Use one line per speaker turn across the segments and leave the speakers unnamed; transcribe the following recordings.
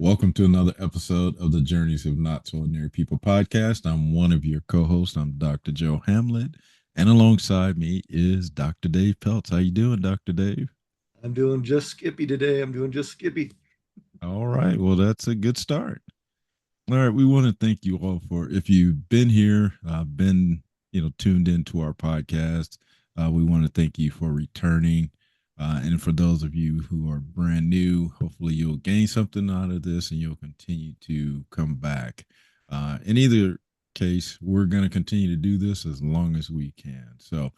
Welcome to another episode of the Journeys of Not So Ordinary People podcast. I'm one of your co-hosts. I'm Dr. Joe Hamlett, and alongside me is Dr. Dave Peltz. How you doing, Dr. Dave?
I'm doing just Skippy today. I'm doing just Skippy.
All right. Well, that's a good start. All right. We want to thank you all for if you've been here, been tuned into our podcast. We want to thank you for returning. And for those of you who are brand new, hopefully you'll gain something out of this and you'll continue to come back. In either case, we're going to continue to do this as long as we can. So,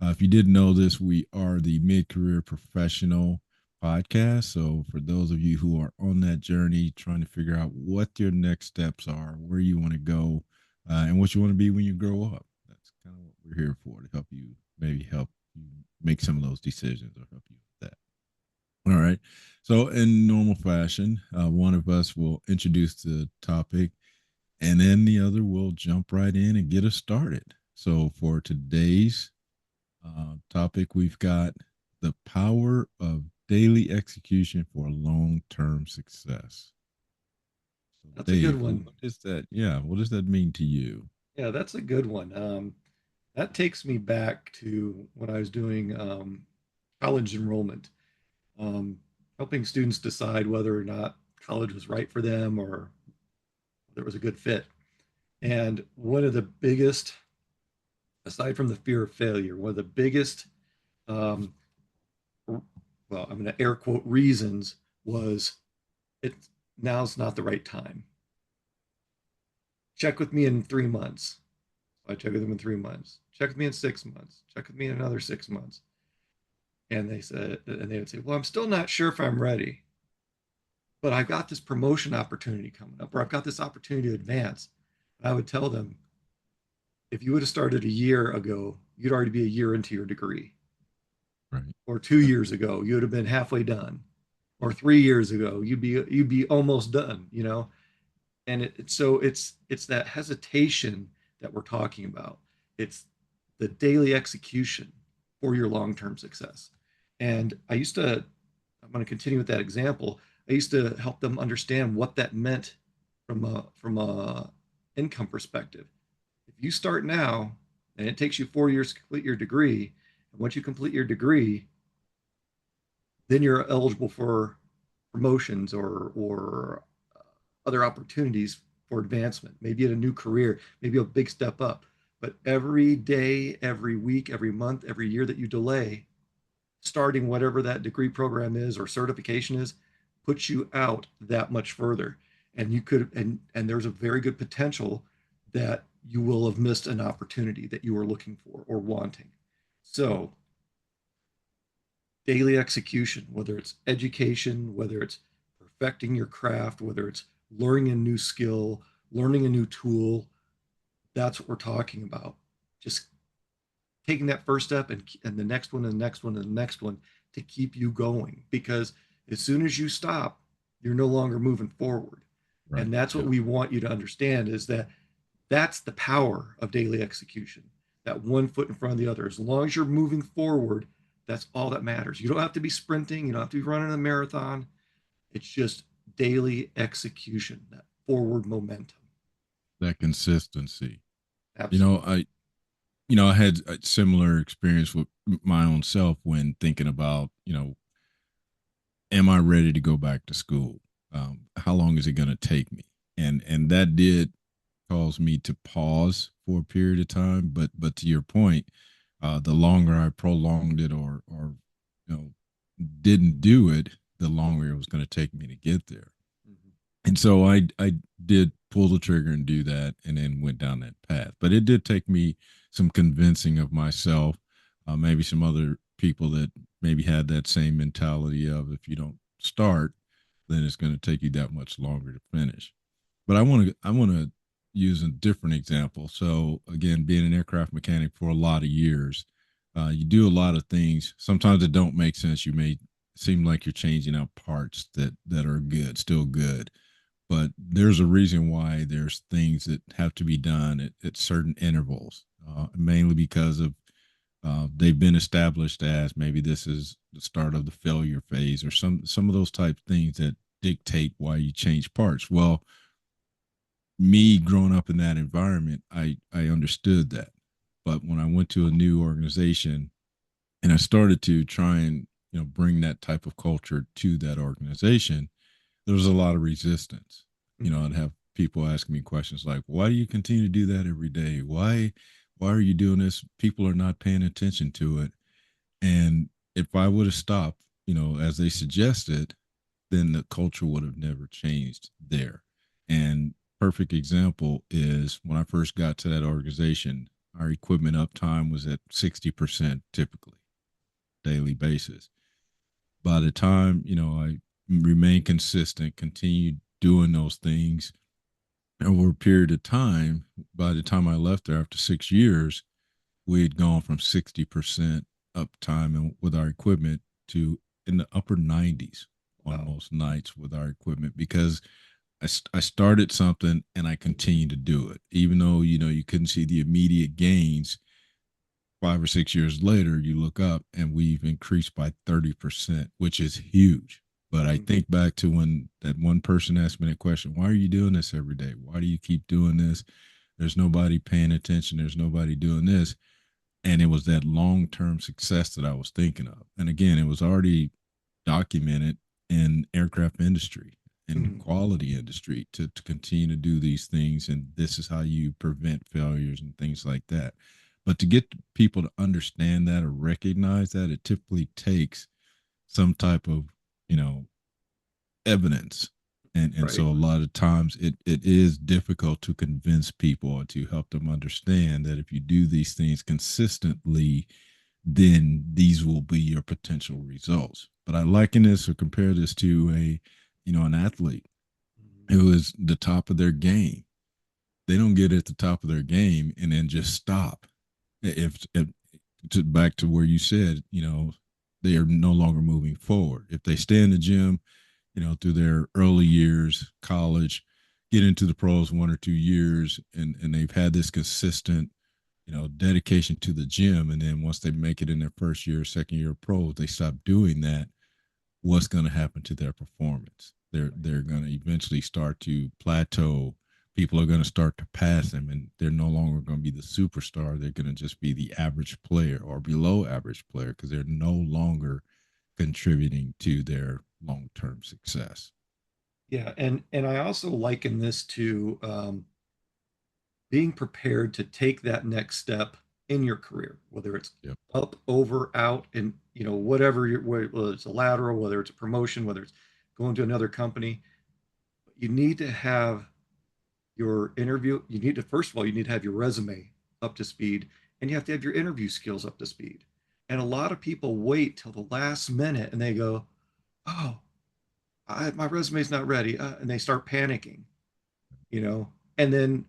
if you didn't know this, we are the Mid Career Professional podcast. So, for those of you who are on that journey, trying to figure out what your next steps are, where you want to go, and what you want to be when you grow up, that's kind of what we're here for to help you, maybe help you make some of those decisions or help you with that. All right. So, in normal fashion, one of us will introduce the topic and then the other will jump right in and get us started. So, for today's topic, we've got the power of daily execution for long term success. So,
That's a good
Dave,
one.
what is that? Yeah, what does that mean to you?
Yeah, that's a good one. That takes me back to when I was doing college enrollment, um, helping students decide whether or not college was right for them or whether it was a good fit. And one of the biggest, aside from the fear of failure, one of the biggest, um, well, I'm going to air quote reasons was it now's not the right time. Check with me in 3 months. I check with them in 3 months. Check with me in 6 months. Check with me in another 6 months. And they would say, well, I'm still not sure if I'm ready, but I've got this promotion opportunity coming up, or I've got this opportunity to advance. I would tell them, if you would have started a year ago, you'd already be a year into your degree.
Right.
Or 2 years ago, you would have been halfway done. Or 3 years ago, you'd be almost done, And it's that hesitation that we're talking about. It's the daily execution for your long-term success. And I'm going to continue with that example. I used to help them understand what that meant from a income perspective. If you start now and it takes you 4 years to complete your degree, and once you complete your degree, then you're eligible for promotions or other opportunities for advancement, maybe at a new career, maybe a big step up. But every day, every week, every month, every year that you delay starting whatever that degree program is or certification is puts you out that much further. And you could and there's a very good potential that you will have missed an opportunity that you were looking for or wanting. So daily execution, whether it's education, whether it's perfecting your craft, whether it's learning a new skill, learning a new tool, that's what we're talking about. Just taking that first step and the next one and the next one and the next one to keep you going. Because as soon as you stop, you're no longer moving forward.
Right.
And that's what
Yep.
we want you to understand is that that's the power of daily execution, that one foot in front of the other. As long as you're moving forward, that's all that matters. You don't have to be sprinting, you don't have to be running a marathon. It's just daily execution, that forward momentum.
That consistency. You know,
Absolutely.
I I had a similar experience with my own self when thinking about, am I ready to go back to school? How long is it going to take me? And that did cause me to pause for a period of time. But to your point, the longer I prolonged it or you know didn't do it, the longer it was going to take me to get there.
Mhm.
And so I did pull the trigger and do that and then went down that path. But it did take me some convincing of myself, maybe some other people that maybe had that same mentality of if you don't start, then it's going to take you that much longer to finish. But I want to use a different example. So again, being an aircraft mechanic for a lot of years, you do a lot of things. Sometimes it don't make sense. You may seem like you're changing out parts that are good, still good, but there's a reason why there's things that have to be done at certain intervals, mainly because of they've been established as maybe this is the start of the failure phase or some of those type things that dictate why you change parts. Well, me growing up in that environment, I understood that. But when I went to a new organization and I started to try and bring that type of culture to that organization, there was a lot of resistance.
Mm-hmm.
I'd have people asking me questions like, "Why do you continue to do that every day? Why are you doing this? People are not paying attention to it." And if I would have stopped, as they suggested, then the culture would have never changed there. And perfect example is when I first got to that organization, our equipment uptime was at 60% typically daily basis. By the time, I remained consistent, continued doing those things over a period of time, by the time I left there after 6 years, we had gone from 60% uptime with our equipment to in the upper 90s on
Wow.
most nights with our equipment because I started something and I continued to do it. Even though, you couldn't see the immediate gains, 5 or 6 years later, you look up and we've increased by 30%, which is huge. But I
Mm-hmm.
think back to when that one person asked me that question, why are you doing this every day? Why do you keep doing this? There's nobody paying attention. There's nobody doing this. And it was that long term success that I was thinking of. And again, it was already documented in aircraft industry and
Mm-hmm.
quality industry to continue to do these things. And this is how you prevent failures and things like that. But to get people to understand that or recognize that, it typically takes some type of, you know, evidence. And so
Right.
a lot of times it is difficult to convince people or to help them understand that if you do these things consistently, then these will be your potential results. But I liken this or compare this to an athlete
Mm-hmm.
who is the top of their game. They don't get at the top of their game and then just stop. If back to where you said, they are no longer moving forward. If they stay in the gym, through their early years, college, get into the pros 1 or 2 years, and they've had this consistent, dedication to the gym, and then once they make it in their first year, second year of pros, they stop doing that. What's going to happen to their performance? They're going to eventually start to plateau. People are going to start to pass them, and they're no longer going to be the superstar. They're going to just be the average player or below average player because they're no longer contributing to their long term success.
Yeah, and I also liken this to being prepared to take that next step in your career, whether it's
Yep.
up, over, out, and whatever whether it's a lateral, whether it's a promotion, whether it's going to another company. You need to have your interview. You need to first of all, you need to have your resume up to speed, and you have to have your interview skills up to speed. And a lot of people wait till the last minute and they go, "Oh, my resume's not ready," and they start panicking. You know, and then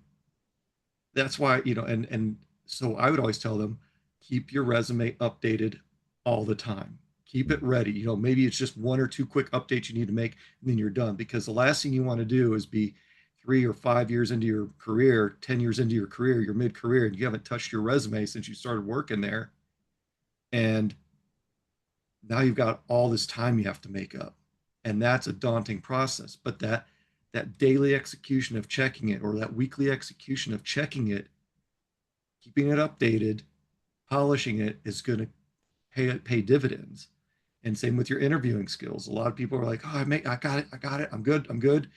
that's why and so I would always tell them, keep your resume updated all the time, keep it ready. Maybe it's just one or two quick updates you need to make and then you're done, because the last thing you want to do is be 3 or 5 years into your career, 10 years into your career, your mid-career, and you haven't touched your resume since you started working there, and now you've got all this time you have to make up, and that's a daunting process. But that daily execution of checking it, or that weekly execution of checking it, keeping it updated, polishing it, is going to pay dividends. And same with your interviewing skills. A lot of people are like, "Oh, I got it, I'm good, I'm good,"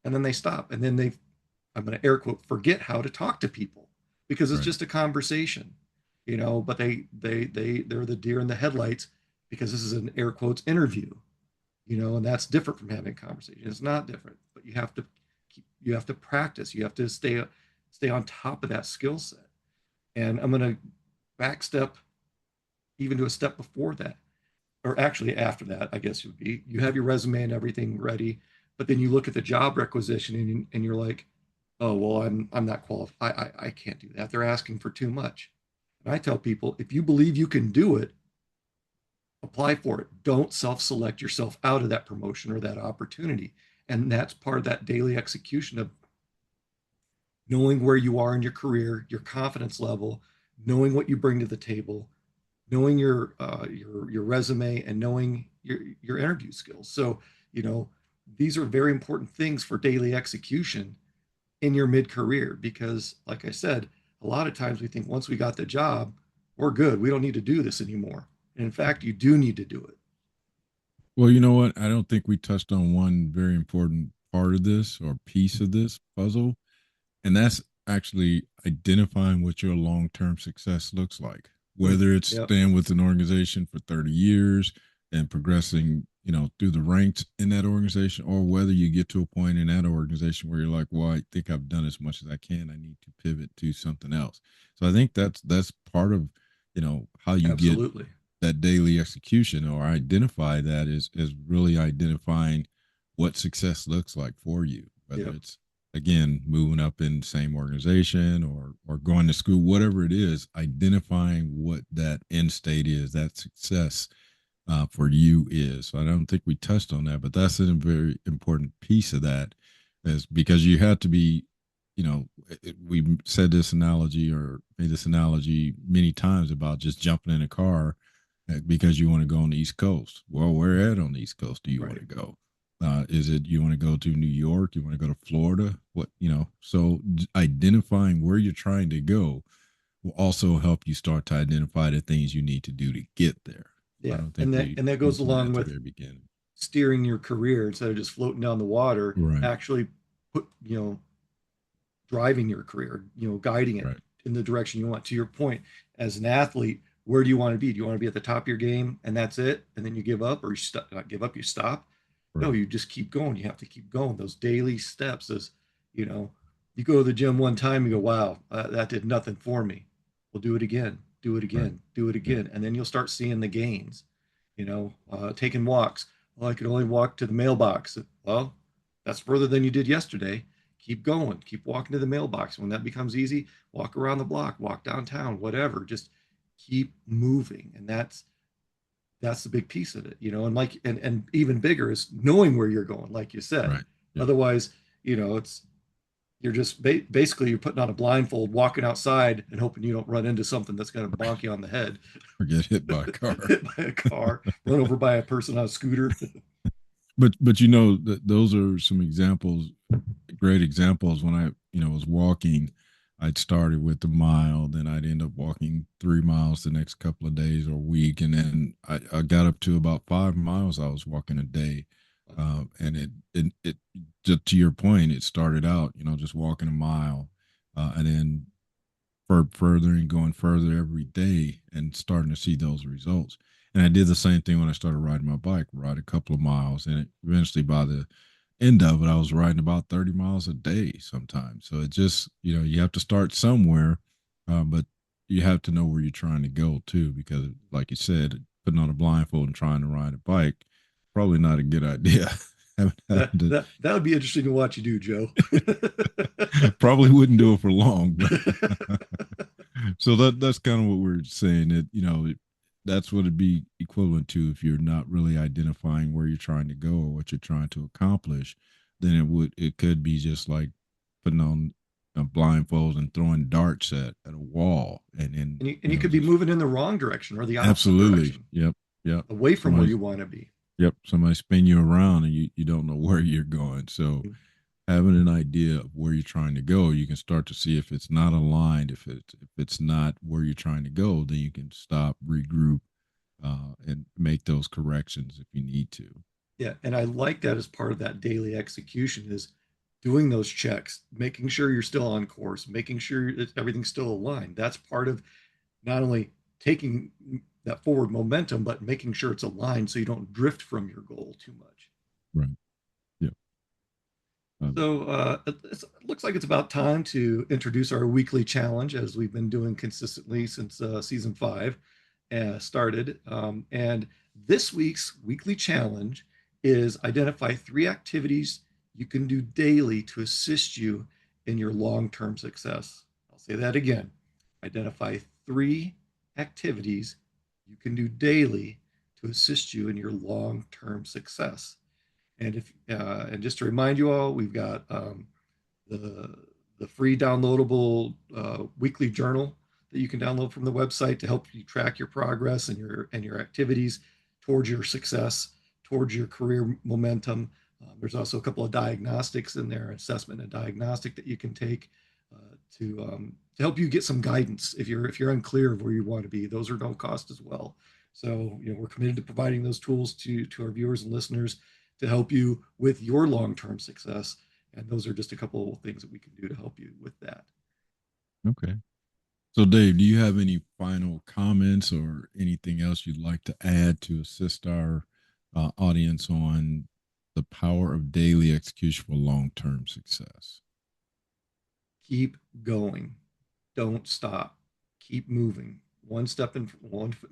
and then they stop, and then I'm going to air quote, forget how to talk to people because it's
Right.
just a conversation, But they're the deer in the headlights because this is an air quotes interview, and that's different from having a conversation. It's not different, but you have to practice. You have to stay on top of that skill set. And I'm going to back step even to a step before that, or actually after that, I guess it would be, you have your resume and everything ready, but then you look at the job requisition and you're like, "Oh, well, I'm not qualified. I can't do that. They're asking for too much." And I tell people, if you believe you can do it, apply for it. Don't self-select yourself out of that promotion or that opportunity. And that's part of that daily execution of knowing where you are in your career, your confidence level, knowing what you bring to the table, knowing your resume, and knowing your interview skills. So, you know, these are very important things for daily execution in your mid career because, like I said, a lot of times we think once we got the job, we're good. We don't need to do this anymore. And in fact, you do need to do it.
Well, you know what? I don't think we touched on one very important part of this or piece of this puzzle, and that's actually identifying what your long-term success looks like.
Mm,
Whether it's
yep.
staying with an organization for 30 years and progressing, through the ranks in that organization, or whether you get to a point in that organization where you're like, well, I think I've done as much as I can. I need to pivot to something else. So I think that's part of, how you get
Absolutely.
that daily execution or identify that is really identifying what success looks like for you, whether
Yep.
it's again moving up in the same organization or going to school, whatever it is, identifying what that end state is, that success for you is. So I don't think we touched on that, but that's a very important piece of that, is because you have to be, we said this analogy or made this analogy many times about just jumping in a car because you want to go on the East Coast. Well, where at on the East Coast do you want
Right.
to go? Is it you want to go to New York? You want to go to Florida? What, so identifying where you're trying to go will also help you start to identify the things you need to do to get there. I
Yeah.
don't think
And that goes
mentioned that
along
at the
with
very beginning.
steering your career instead of just floating down the water,
Right,
actually put, driving your career, guiding it
right,
in the direction you want. To your point, as an athlete, where do you want to be? Do you want to be at the top of your game and that's it? And then you give up, or not give up, you stop? No,
right,
you just keep going. You have to keep going. Those daily steps, you know, you go to the gym one time, you go, wow, that did nothing for me. We'll do it again, do it
right.
again, do it
Yeah,
again. And then you'll start seeing the gains, taking walks. Well, I could only walk to the mailbox. Well, that's further than you did yesterday. Keep going, keep walking to the mailbox. When that becomes easy, walk around the block, walk downtown, whatever. Just keep moving. And that's the big piece of it, and even bigger is knowing where you're going, like you said.
right. Yeah.
Otherwise, it's you're just basically you're putting on a blindfold, walking outside and hoping you don't run into something that's going to bonk you on the head.
Or get hit by a car.
Hit by a car, run over by a person on a scooter.
But those are some examples, great examples. When I was walking, I'd started with the mile, then I'd end up walking 3 miles the next couple of days or week, and then I got up to about 5 miles I was walking a day. And it just to your point, it started out just walking a mile, and then further and going further every day and starting to see those results. And I did the same thing when I started riding my bike, ride a couple of miles, and eventually by the end of it, I was riding about 30 miles a day sometimes. So it just, you have to start somewhere, but you have to know where you're trying to go too, because like you said, putting on a blindfold and trying to ride a bike, probably not a good idea.
that,
Having to,
that that would be interesting to watch you do, Joe.
probably wouldn't do it for long, but so that's kind of what we're saying, that that's what it'd be equivalent to if you're not really identifying where you're trying to go or what you're trying to accomplish. Then it could be just like putting on a blindfold and throwing darts at a wall, and then
and you could be
just
moving in the wrong direction or the opposite
absolutely,
direction,
yep, yep.
away from where
Somebody,
you want to be.
yep, somebody spin you around and you don't know where you're going. So having an idea of where you're trying to go, you can start to see if it's not aligned, if it's not where you're trying to go, then you can stop, regroup, and make those corrections if you need to.
Yeah, and I like that as part of that daily execution is doing those checks, making sure you're still on course, making sure that everything's still aligned. That's part of not only taking that forward momentum, but making sure it's aligned so you don't drift from your goal too much.
Right. Yeah.
So it looks like it's about time to introduce our weekly challenge as we've been doing consistently since season 5 started. And this week's weekly challenge is identify 3 activities you can do daily to assist you in your long term success. I'll say that again. Identify 3 activities you can do daily to assist you in your long term success. And just to remind you all, we've got the the free downloadable weekly journal that you can download from the website to help you track your progress and your activities towards your success, towards your career momentum. There's also a couple of diagnostics in there, assessment and diagnostic that you can take to help you get some guidance if you're unclear of where you want to be. Those are no cost as well. So we're committed to providing those tools to our viewers and listeners to help you with your long-term success. And those are just a couple of things that we can do to help you with that.
Okay. So, Dave, do you have any final comments or anything else you'd like to add to assist our audience on the power of daily execution for long term success?
Keep going. Don't stop. Keep moving. One foot in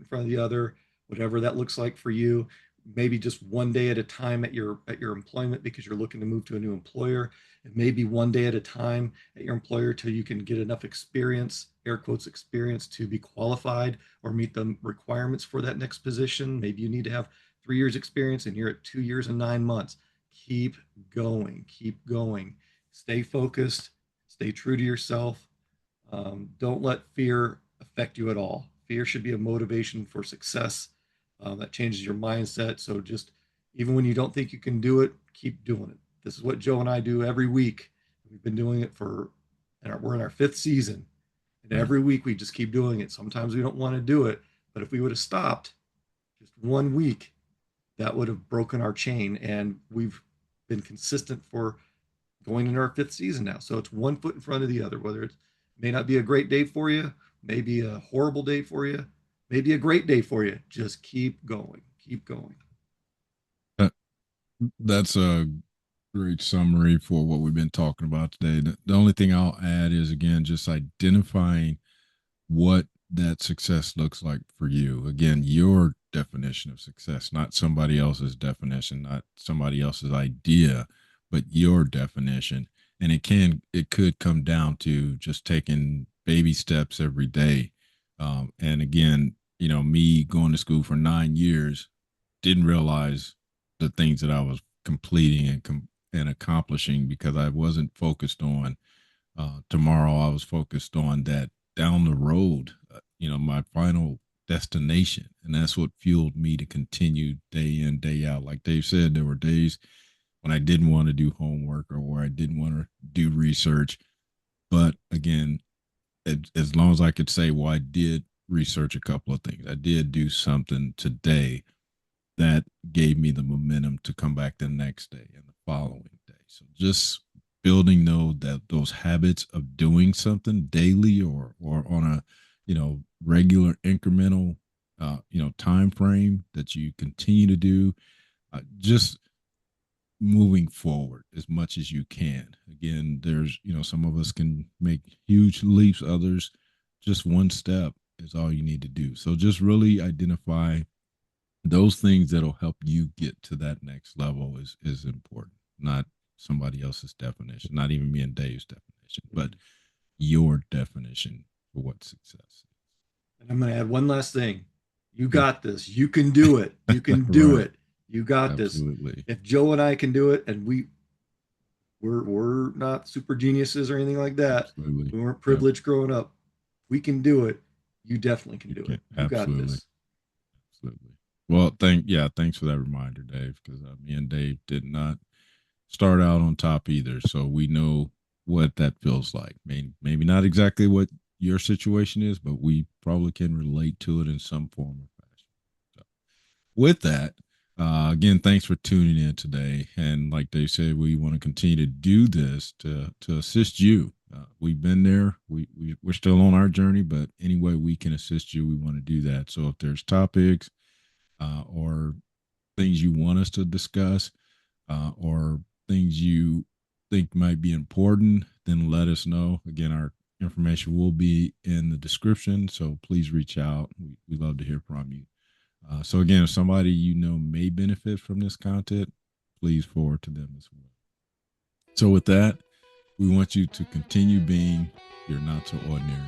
front of the other, whatever that looks like for you. Maybe just one day at a time at your employment because you're looking to move to a new employer. And maybe one day at a time at your employer till you can get enough experience, air quotes experience, to be qualified or meet the requirements for that next position. Maybe you need to have 3 years experience and you're at 2 years and 9 months. Keep going. Keep going. Stay focused. Stay true to yourself. Don't let fear affect you at all. Fear should be a motivation for success. That changes your mindset. So just even when you don't think you can do it, keep doing it. This is what Joe and I do every week. We've been doing it we're in our fifth season. And
Right.
every week we just keep doing it. Sometimes we don't want to do it, but if we would have stopped just one week, that would have broken our chain. And we've been consistent for going into our fifth season now. So it's one foot in front of the other, whether it may not be a great day for you, maybe a horrible day for you, maybe a great day for you. Just keep going, keep going.
That, that's a great summary for what we've been talking about today. The only thing I'll add is, again, just identifying what that success looks like for you. Again, your definition of success, not somebody else's definition, not somebody else's idea, but your definition. And it could come down to just taking baby steps every day. And again, me going to school for 9 years, didn't realize the things that I was completing and accomplishing because I wasn't focused on tomorrow. I was focused on that down the road, my final destination. And that's what fueled me to continue day in, day out. Like Dave said, there were days when I didn't want to do homework or where I didn't want to do research. But again, as long as I could say, well, I did research a couple of things, I did do something today that gave me the momentum to come back the next day and the following day. So just building those habits of doing something daily or on a regular incremental time frame that you continue to do, just moving forward as much as you can. Again, there's some of us can make huge leaps, others just one step is all you need to do. So just really identify those things that'll help you get to that next level is important, not somebody else's definition, not even me and Dave's definition, but your definition for what success is.
And I'm going to add one last thing. You got this. You can do it. You can do
Right.
it. You got this.
Absolutely.
If Joe and I can do it, and we're not super geniuses or anything like that.
Absolutely.
We weren't
Yep.
privileged growing up. We can do it. You definitely can
You
do it.
can.
You got
Absolutely.
this.
Absolutely. Well, thanks for that reminder, Dave, because me and Dave did not start out on top either. So we know what that feels like. Maybe not exactly what your situation is, but we probably can relate to it in some form or fashion. So with that, again, thanks for tuning in today. And like Dave said, we want to continue to do this to assist you. We've been there. We're still on our journey, but any way we can assist you, we want to do that. So if there's topics or things you want us to discuss, or things you think might be important, then let us know. Again, our information will be in the description, so please reach out. We love to hear from you. So again, if somebody may benefit from this content, please forward to them as well. So with that, we want you to continue being your not so ordinary